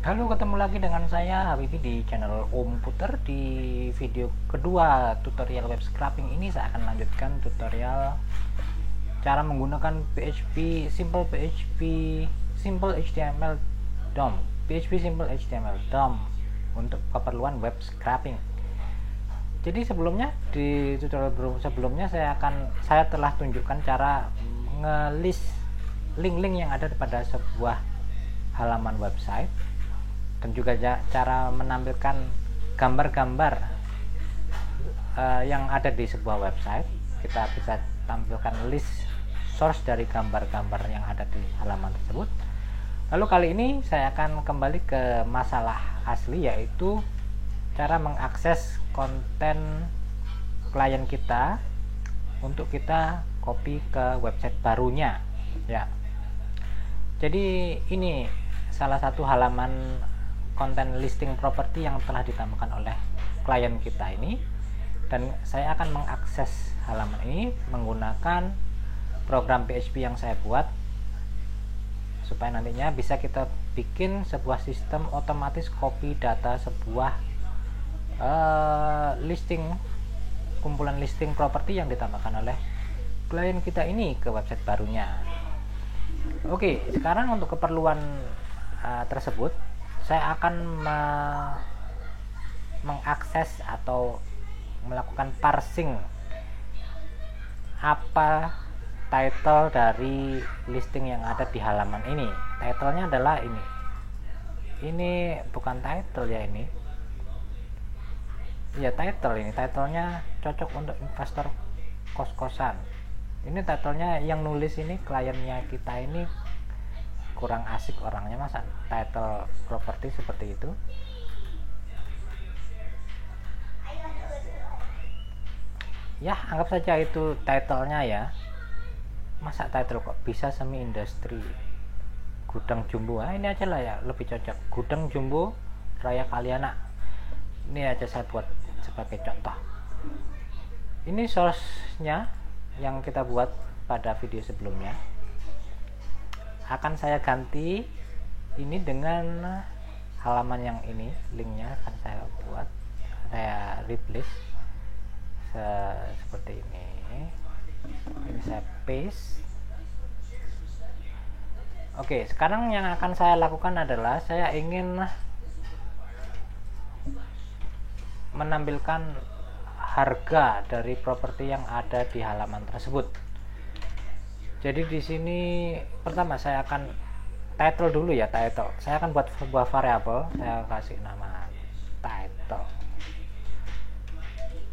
Halo, ketemu lagi dengan saya Habibi di channel Om Puter. Di video kedua tutorial web scraping ini saya akan lanjutkan tutorial cara menggunakan PHP Simple HTML DOM PHP Simple HTML DOM untuk keperluan web scraping. Jadi sebelumnya di tutorial sebelumnya saya telah tunjukkan cara nge-list link-link yang ada pada sebuah halaman website, dan juga cara menampilkan gambar-gambar yang ada di sebuah website. Kita bisa tampilkan list source dari gambar-gambar yang ada di halaman tersebut. Lalu kali ini saya akan kembali ke masalah asli, yaitu cara mengakses konten klien kita untuk kita copy ke website barunya ya. Jadi ini salah satu halaman konten listing property yang telah ditambahkan oleh klien kita ini, dan saya akan mengakses halaman ini menggunakan program PHP yang saya buat supaya nantinya bisa kita bikin sebuah sistem otomatis copy data sebuah kumpulan listing property yang ditambahkan oleh klien kita ini ke website barunya. Oke, sekarang untuk keperluan tersebut saya akan mengakses atau melakukan parsing apa title dari listing yang ada di halaman ini. Titlenya adalah ini bukan title ya, ini ya title. Ini titlenya cocok untuk investor kos-kosan. Ini titlenya yang nulis ini kliennya kita ini kurang asik orangnya, masa title properti seperti itu. Ya, anggap saja itu titlenya ya. Masa title kok bisa semi industri gudang jumbo? Ini aja lah ya, lebih cocok gudang jumbo Raya Kaliana. Ini aja saya buat sebagai contoh. Ini source-nya yang kita buat pada video sebelumnya. Akan saya ganti ini dengan halaman yang ini, linknya akan saya buat, saya replace seperti ini. Ini saya paste. Oke, sekarang yang akan saya lakukan adalah saya ingin menampilkan harga dari properti yang ada di halaman tersebut. Jadi di sini pertama saya akan title dulu ya, title. Saya akan buat sebuah variabel, saya kasih nama title.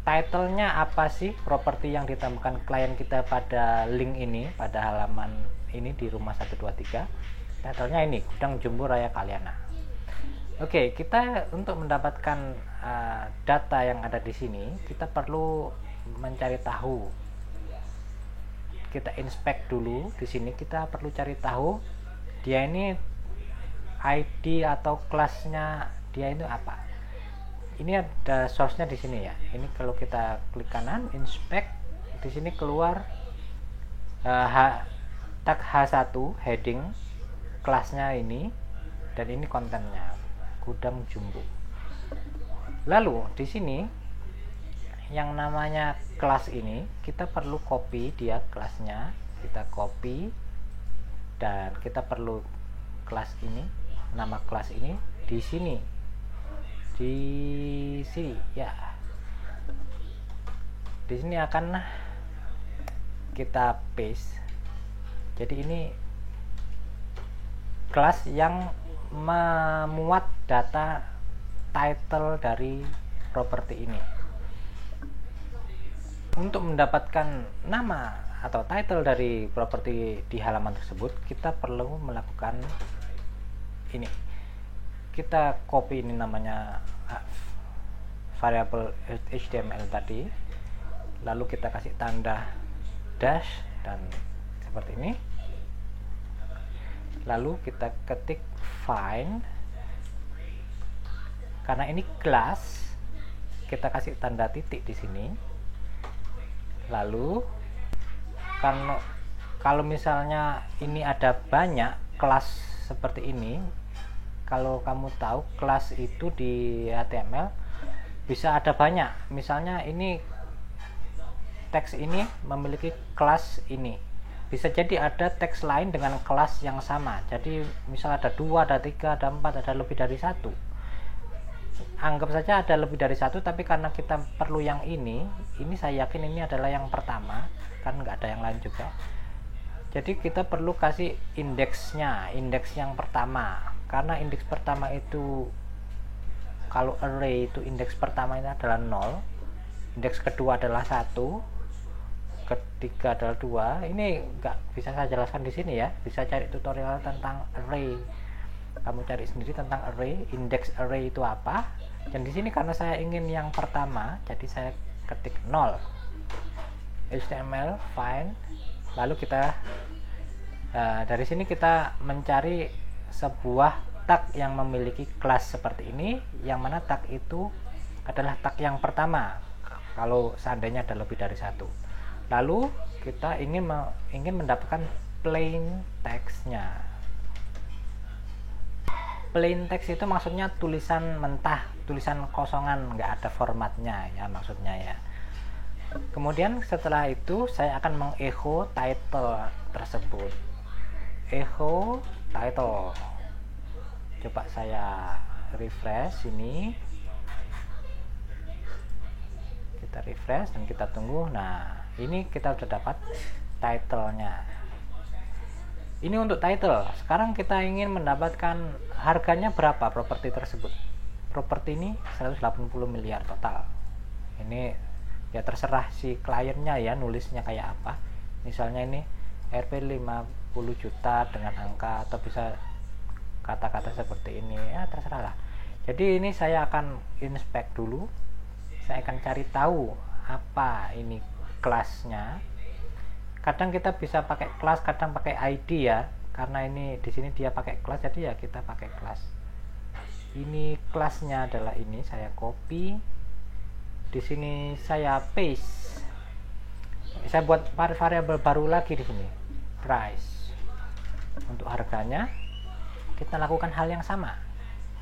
Titlenya apa sih properti yang ditambahkan klien kita pada link ini, pada halaman ini di rumah 123. Titlenya ini Gudang Jumbo Raya Kaliana. Oke, kita untuk mendapatkan data yang ada di sini, kita perlu mencari tahu. Kita inspect dulu di sini, kita perlu cari tahu dia ini ID atau kelasnya dia itu apa. Ini ada source-nya di sini ya. Ini kalau kita klik kanan inspect, di sini keluar tag H1 heading kelasnya ini, dan ini kontennya Gudang Jumbo. Lalu di sini yang namanya kelas ini kita perlu copy dia kelasnya, kita copy, dan kita perlu kelas ini, nama kelas ini di sini ya. Di sini akan kita paste. Jadi ini kelas yang memuat data title dari properti ini. Untuk mendapatkan nama atau title dari properti di halaman tersebut, kita perlu melakukan ini. Kita copy ini namanya variabel HTML tadi, lalu kita kasih tanda dash dan seperti ini. Lalu kita ketik find, karena ini kelas kita kasih tanda titik di sini. Lalu kalau misalnya ini ada banyak kelas seperti ini, kalau kamu tahu kelas itu di HTML bisa ada banyak. Misalnya ini teks ini memiliki kelas ini, bisa jadi ada teks lain dengan kelas yang sama. Jadi misal ada 2, ada 3, ada 4, ada lebih dari satu. Anggap saja ada lebih dari satu, tapi karena kita perlu yang ini saya yakin ini adalah yang pertama, kan nggak ada yang lain juga. Jadi kita perlu kasih indeksnya, indeks yang pertama, karena indeks pertama itu, kalau array itu indeks pertama ini adalah 0, indeks kedua adalah 1, ketiga adalah 2. Ini nggak bisa saya jelaskan di sini ya, bisa cari tutorial tentang array, kamu cari sendiri tentang array, indeks array itu apa. Dan di sini karena saya ingin yang pertama, jadi saya ketik 0, HTML find, lalu kita dari sini kita mencari sebuah tag yang memiliki kelas seperti ini, yang mana tag itu adalah tag yang pertama kalau seandainya ada lebih dari satu. Lalu kita ingin mendapatkan plain text-nya. Plain text itu maksudnya tulisan mentah, tulisan kosongan, nggak ada formatnya ya maksudnya ya. Kemudian setelah itu saya akan mengecho title tersebut. Echo title. Coba saya refresh ini. Kita refresh dan kita tunggu. Nah, ini kita sudah dapat title-nya. Ini untuk title. Sekarang kita ingin mendapatkan harganya berapa properti tersebut. Properti ini 180 miliar total. Ini ya terserah si kliennya ya nulisnya kayak apa. Misalnya ini RP 50 juta dengan angka, atau bisa kata-kata seperti ini ya, terserah lah. Jadi ini saya akan inspect dulu, saya akan cari tahu apa ini kelasnya. Kadang kita bisa pakai kelas, kadang pakai ID ya, karena ini di sini dia pakai kelas, jadi ya kita pakai kelas. Ini kelasnya adalah ini, saya copy, di sini saya paste, saya buat variabel baru lagi di sini, price. Untuk harganya kita lakukan hal yang sama,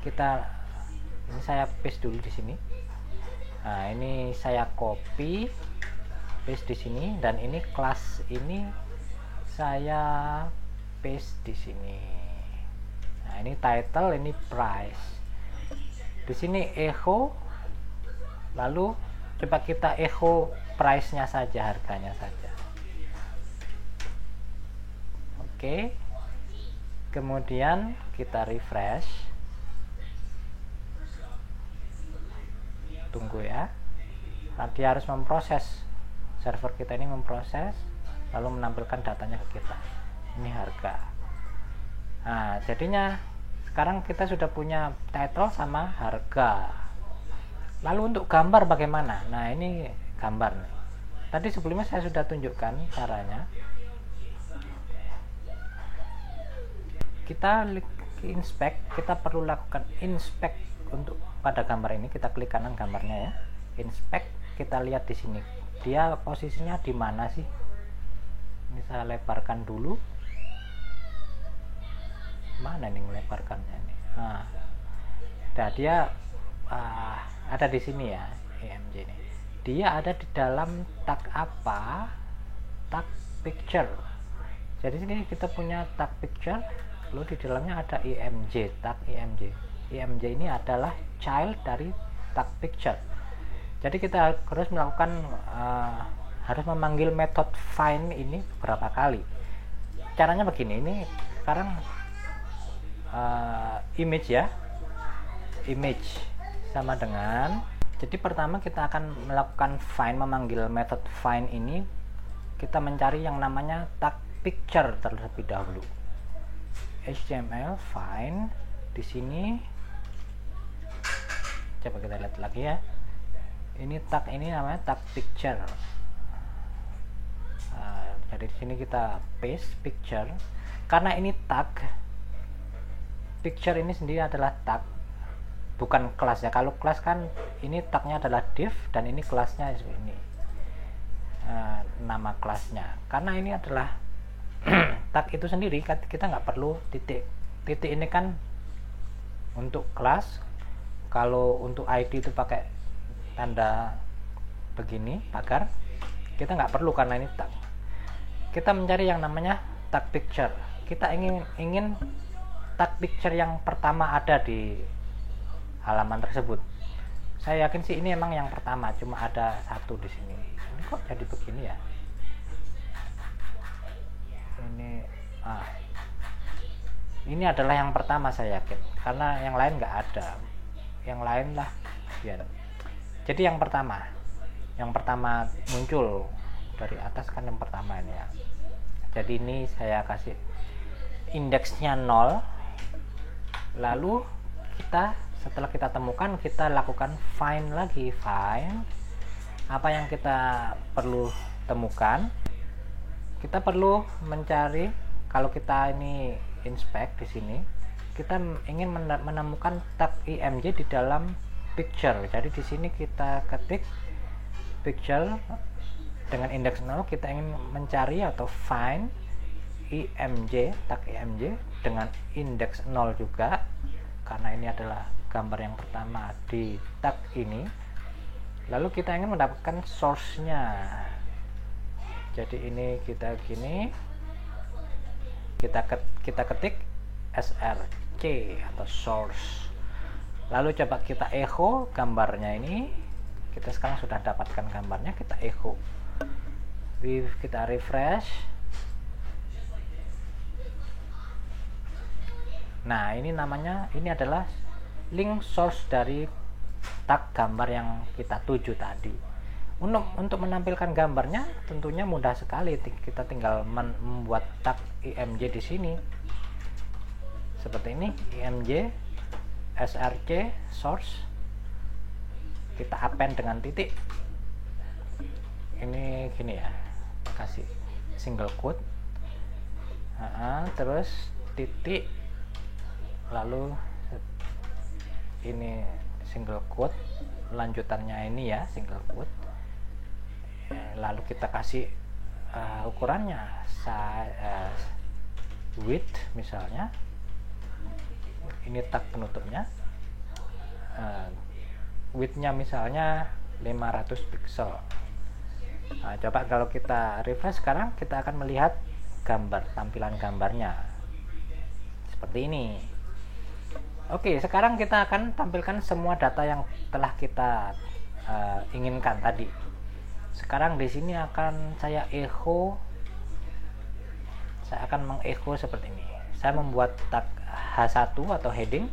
ini saya paste dulu di sini. Nah, ini saya copy paste di sini, dan ini kelas ini saya paste di sini. Nah, ini title, ini price. Di sini echo, lalu coba kita echo price-nya saja, harganya saja. Oke. Kemudian kita refresh. Tunggu ya. Nanti harus memproses. Server kita ini memproses, lalu menampilkan datanya ke kita. Ini harga. Nah, jadinya sekarang kita sudah punya title sama harga. Lalu untuk gambar bagaimana? Nah, ini gambar nih. Tadi sebelumnya saya sudah tunjukkan caranya. Kita inspect, kita perlu lakukan inspect untuk pada gambar ini. Kita klik kanan gambarnya ya. Inspect, kita lihat di sini. Dia posisinya di mana sih? Ini saya lebarkan dulu. Mana nih melebarkannya nih? Nah, dia ada di sini ya, IMG ini. Dia ada di dalam tag apa? Tag picture. Jadi sini kita punya tag picture, lalu di dalamnya ada IMG, tag IMG. IMG ini adalah child dari tag picture. Jadi kita harus melakukan harus memanggil method find ini beberapa kali. Caranya begini, ini sekarang image ya, image sama dengan, jadi pertama kita akan melakukan find, memanggil method find ini, kita mencari yang namanya tag picture terlebih dahulu. HTML find, di sini coba kita lihat lagi ya, ini tag ini namanya tag picture. Jadi di sini kita paste picture, karena ini tag picture ini sendiri adalah tag, bukan kelas ya. Kalau kelas kan ini tagnya adalah div, dan ini kelasnya ini nama kelasnya. Karena ini adalah tag itu sendiri, kita nggak perlu titik. Titik ini kan Untuk kelas, kalau untuk ID itu pakai tanda begini pagar, kita nggak perlu karena ini tag. Kita mencari yang namanya tag picture. Kita ingin tag picture yang pertama ada di halaman tersebut. Saya yakin sih ini emang yang pertama, cuma ada satu di sini. Ini kok jadi begini ya? Ini adalah yang pertama saya yakin, karena yang lain nggak ada. Yang lain lah biar. Jadi yang pertama muncul dari atas kan yang pertama ini ya. Jadi ini saya kasih indeksnya 0. Lalu setelah kita temukan, kita lakukan find lagi. Find apa yang kita perlu temukan. Kita perlu mencari, kalau kita ini inspect di sini, kita ingin menemukan tag img di dalam picture. Jadi di sini kita ketik picture dengan indeks 0, kita ingin mencari atau find img, tag img dengan indeks 0 juga, karena ini adalah gambar yang pertama di tag ini. Lalu kita ingin mendapatkan source-nya. Jadi ini kita ketik src atau source. Lalu coba kita echo gambarnya ini. Kita sekarang sudah dapatkan gambarnya, kita echo. Kita refresh. Nah, ini adalah link source dari tag gambar yang kita tuju tadi. Untuk menampilkan gambarnya tentunya mudah sekali. Kita tinggal membuat tag img di sini. Seperti ini, img src source. Kita append dengan titik. Ini gini ya. Kasih single quote. Terus titik, lalu ini single quote, lanjutannya ini ya single quote. Lalu kita kasih ukurannya, width misalnya, ini tag penutupnya, widthnya misalnya 500 pixel. Nah, coba kalau kita refresh sekarang, kita akan melihat tampilan gambarnya seperti ini. Oke, sekarang kita akan tampilkan semua data yang telah kita inginkan tadi. Sekarang di sini akan saya echo. Saya akan mengecho seperti ini. Saya membuat tag H1 atau heading.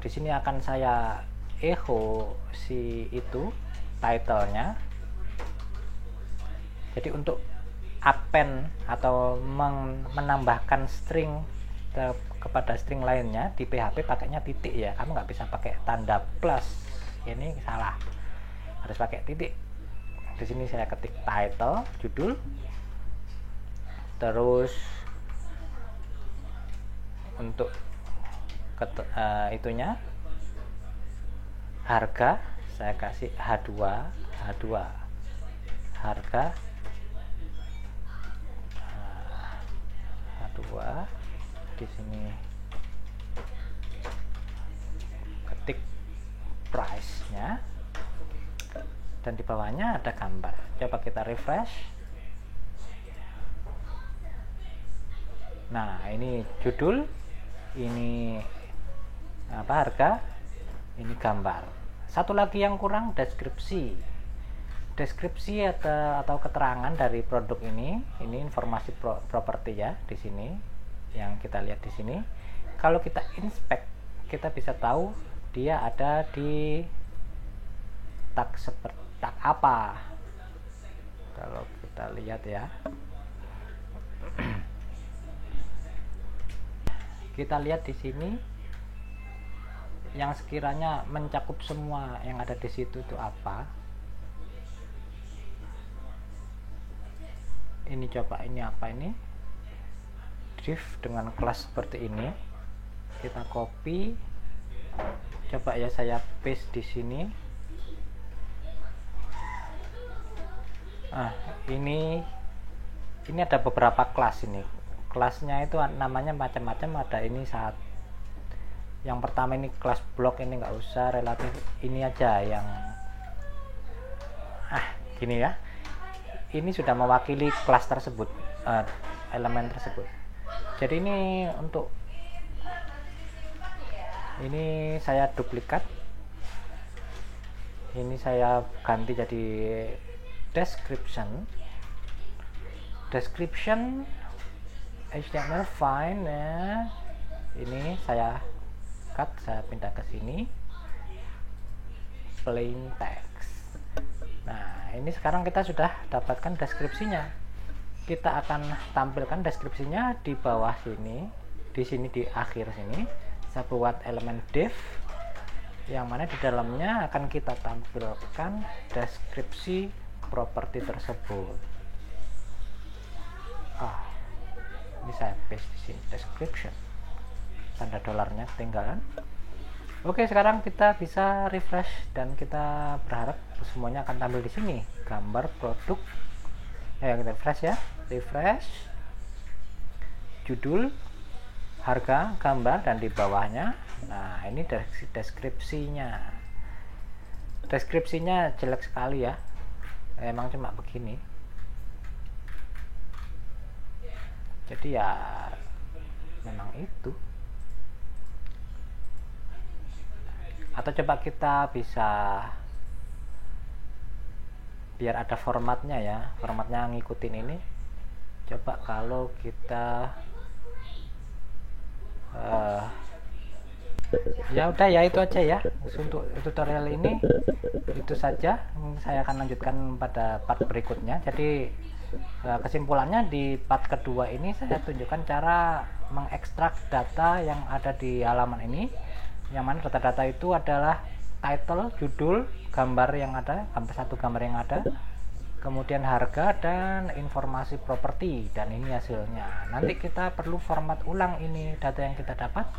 Di sini akan saya echo si itu title-nya. Jadi untuk append atau menambahkan string kepada string lainnya di PHP pakainya titik ya. Kamu nggak bisa pakai tanda plus. Ini salah, harus pakai titik. Di sini saya ketik title, judul, terus untuk itunya harga saya kasih H2 harga H2. Di sini ketik price-nya, dan di bawahnya ada gambar. Coba kita refresh. Nah, ini judul, ini harga, ini gambar. Satu lagi yang kurang, deskripsi atau keterangan dari produk ini informasi properti ya di sini yang kita lihat di sini. Kalau kita inspect, kita bisa tahu dia ada di tag apa. Kalau kita lihat ya, kita lihat di sini yang sekiranya mencakup semua yang ada di situ itu apa. Ini coba, ini apa ini? Div dengan kelas seperti ini. Kita copy. Coba ya saya paste di sini. Ini ada beberapa kelas ini. kelasnya itu namanya macam-macam. Ada ini saat yang pertama ini kelas blok, ini nggak usah, relatif ini aja yang gini ya, ini sudah mewakili kelas tersebut, elemen tersebut. Jadi ini untuk ini saya duplikat, ini saya ganti jadi description HTML fine ya. Ini saya cut, saya pindah ke sini, plain text. Nah, ini sekarang kita sudah dapatkan deskripsinya. Kita akan tampilkan deskripsinya di bawah sini, di sini di akhir sini. Saya buat elemen div yang mana di dalamnya akan kita tampilkan deskripsi properti tersebut. Ini saya paste di sini, description, tanda dolarnya ketinggalan. Oke, sekarang kita bisa refresh dan kita berharap semuanya akan tampil di sini, gambar produk. Kita refresh ya, refresh, judul, harga, gambar, dan di bawahnya, nah ini deskripsinya. Deskripsinya jelek sekali ya, emang cuma begini. Jadi ya memang itu. Atau coba kita bisa biar ada formatnya ya, formatnya ngikutin ini. Coba kalau kita ya udah ya, itu aja ya untuk tutorial ini. Itu saja, saya akan lanjutkan pada part berikutnya. Jadi kesimpulannya di part kedua ini saya tunjukkan cara mengekstrak data yang ada di halaman ini, yang mana data-data itu adalah title, judul, gambar yang ada, satu gambar yang ada, kemudian harga dan informasi properti, dan ini hasilnya. Nanti kita perlu format ulang ini data yang kita dapat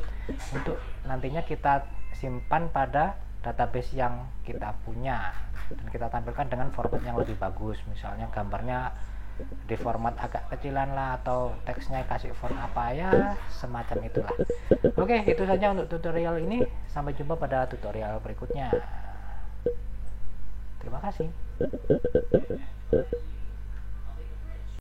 untuk nantinya kita simpan pada database yang kita punya, dan kita tampilkan dengan format yang lebih bagus. Misalnya gambarnya di format agak kecilan lah, atau teksnya kasih font apa ya, semacam itulah. Oke, itu saja untuk tutorial ini. Sampai jumpa pada tutorial berikutnya. Terima kasih.